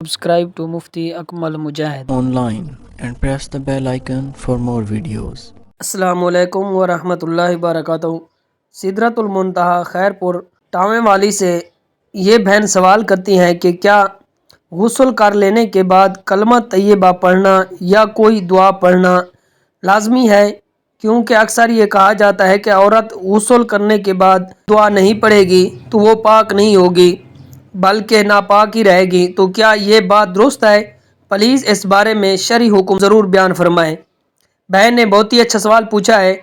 Subscribe to Mufti Akmal Mujahid online and press the bell icon for more videos. السلام علیکم ورحمۃ اللہ وبرکاتہ۔ سدرۃ المنتہا خیرپور ٹاویں والی سے یہ بہن سوال کرتی ہیں کہ کیا غسل کر لینے کے بعد کلمہ طیبہ پڑھنا یا کوئی دعا پڑھنا لازمی ہے، کیونکہ اکثر یہ کہا جاتا ہے کہ عورت غسل کرنے کے بعد دعا نہیں پڑھے گی تو وہ پاک نہیں ہوگی بلکہ ناپاک ہی رہے گی، تو کیا یہ بات درست ہے؟ پلیز اس بارے میں شرعی حکم ضرور بیان فرمائیں۔ بہن نے بہت ہی اچھا سوال پوچھا ہے۔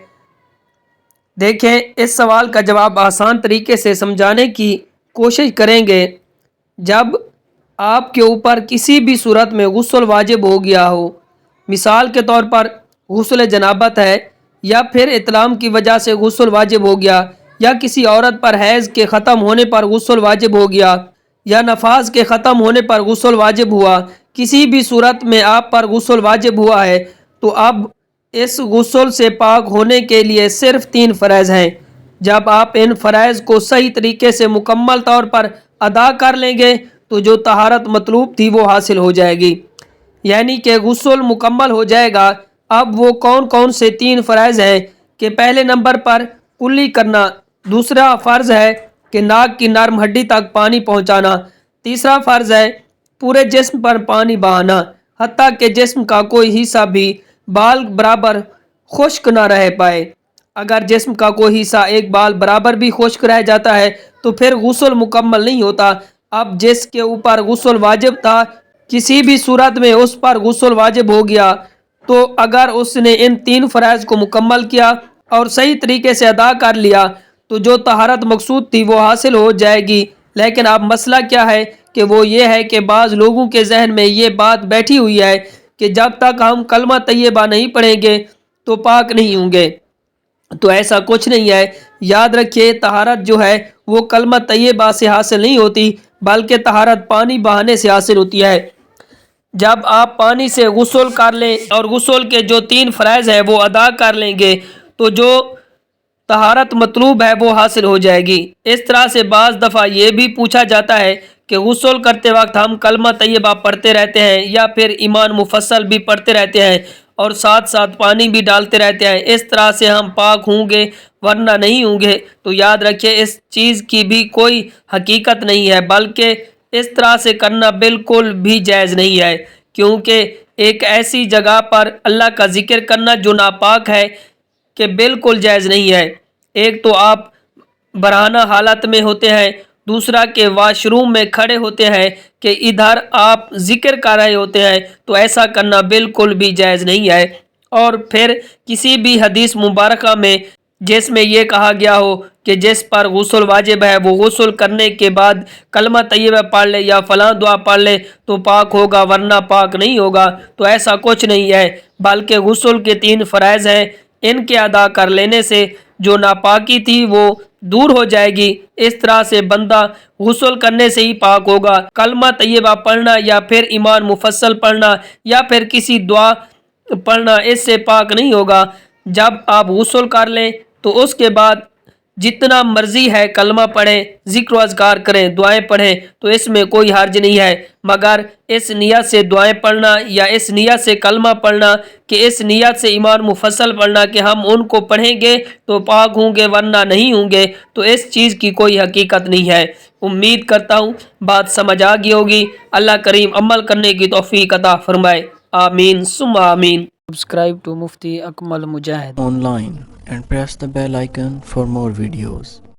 دیکھیں، اس سوال کا جواب آسان طریقے سے سمجھانے کی کوشش کریں گے۔ جب آپ کے اوپر کسی بھی صورت میں غسل واجب ہو گیا ہو، مثال کے طور پر غسل جنابت ہے، یا پھر احتلام کی وجہ سے غسل واجب ہو گیا، یا کسی عورت پر حیض کے ختم ہونے پر غسل واجب ہو گیا، یا نفاس کے ختم ہونے پر غسل واجب ہوا، کسی بھی صورت میں آپ پر غسل واجب ہوا ہے، تو اب اس غسل سے پاک ہونے کے لیے صرف 3 فرائض ہیں۔ جب آپ ان فرائض کو صحیح طریقے سے مکمل طور پر ادا کر لیں گے تو جو طہارت مطلوب تھی وہ حاصل ہو جائے گی، یعنی کہ غسل مکمل ہو جائے گا۔ اب وہ کون کون سے 3 فرائض ہیں کہ پہلے نمبر پر کلی کرنا، دوسرا فرض ہے کہ ناک کی نرم ہڈی تک پانی پہنچانا، تیسرا فرض ہے پورے جسم پر پانی بہانا، حتیٰ کہ جسم کا کوئی حصہ بھی بال برابر خشک نہ رہ پائے۔ اگر جسم کا کوئی حصہ ایک بال برابر بھی خشک رہ جاتا ہے تو پھر غسل مکمل نہیں ہوتا۔ اب جس کے اوپر غسل واجب تھا، کسی بھی صورت میں اس پر غسل واجب ہو گیا، تو اگر اس نے ان 3 فرائض کو مکمل کیا اور صحیح طریقے سے ادا کر لیا تو جو طہارت مقصود تھی وہ حاصل ہو جائے گی۔ لیکن اب مسئلہ کیا ہے کہ وہ یہ ہے کہ بعض لوگوں کے ذہن میں یہ بات بیٹھی ہوئی ہے کہ جب تک ہم کلمہ طیبہ نہیں پڑھیں گے تو پاک نہیں ہوں گے، تو ایسا کچھ نہیں ہے۔ یاد رکھیے، طہارت جو ہے وہ کلمہ طیبہ سے حاصل نہیں ہوتی بلکہ طہارت پانی بہانے سے حاصل ہوتی ہے۔ جب آپ پانی سے غسل کر لیں اور غسل کے جو 3 فرائض ہیں وہ ادا کر لیں گے تو جو طہارت مطلوب ہے وہ حاصل ہو جائے گی۔ اس طرح سے بعض دفعہ یہ بھی پوچھا جاتا ہے کہ غسل کرتے وقت ہم کلمہ طیبہ پڑھتے رہتے ہیں یا پھر ایمان مفصل بھی پڑھتے رہتے ہیں اور ساتھ ساتھ پانی بھی ڈالتے رہتے ہیں، اس طرح سے ہم پاک ہوں گے ورنہ نہیں ہوں گے؟ تو یاد رکھیے، اس چیز کی بھی کوئی حقیقت نہیں ہے، بلکہ اس طرح سے کرنا بالکل بھی جائز نہیں ہے، کیونکہ ایک ایسی جگہ پر اللہ کا ذکر کرنا جو ناپاک ہے کہ بالکل جائز نہیں ہے۔ ایک تو آپ برہنہ حالت میں ہوتے ہیں، دوسرا کہ واش روم میں کھڑے ہوتے ہیں کہ ادھر آپ ذکر کر رہے ہوتے ہیں، تو ایسا کرنا بالکل بھی جائز نہیں ہے۔ اور پھر کسی بھی حدیث مبارکہ میں جس میں یہ کہا گیا ہو کہ جس پر غسل واجب ہے وہ غسل کرنے کے بعد کلمہ طیبہ پڑھ لے یا فلاں دعا پڑھ لے تو پاک ہوگا ورنہ پاک نہیں ہوگا، تو ایسا کچھ نہیں ہے، بلکہ غسل کے 3 فرائض ہیں، ان کے ادا کر لینے سے جو ناپاکی تھی وہ دور ہو جائے گی۔ اس طرح سے بندہ غسل کرنے سے ہی پاک ہوگا۔ کلمہ طیبہ پڑھنا یا پھر ایمان مفصل پڑھنا یا پھر کسی دعا پڑھنا اس سے پاک نہیں ہوگا۔ جب آپ غسل کر لیں تو اس کے بعد جتنا مرضی ہے کلمہ پڑھیں، ذکر و اذکار کریں، دعائیں پڑھیں، تو اس میں کوئی حرج نہیں ہے، مگر اس نیت سے دعائیں پڑھنا یا اس نیت سے کلمہ پڑھنا کہ اس نیت سے ایمان مفصل پڑھنا کہ ہم ان کو پڑھیں گے تو پاک ہوں گے ورنہ نہیں ہوں گے، تو اس چیز کی کوئی حقیقت نہیں ہے۔ امید کرتا ہوں بات سمجھ آ گئی ہوگی۔ اللہ کریم عمل کرنے کی توفیق عطا فرمائے، آمین ثم آمین۔ Subscribe to Mufti Akmal Mujahid Online and press the bell icon for more videos.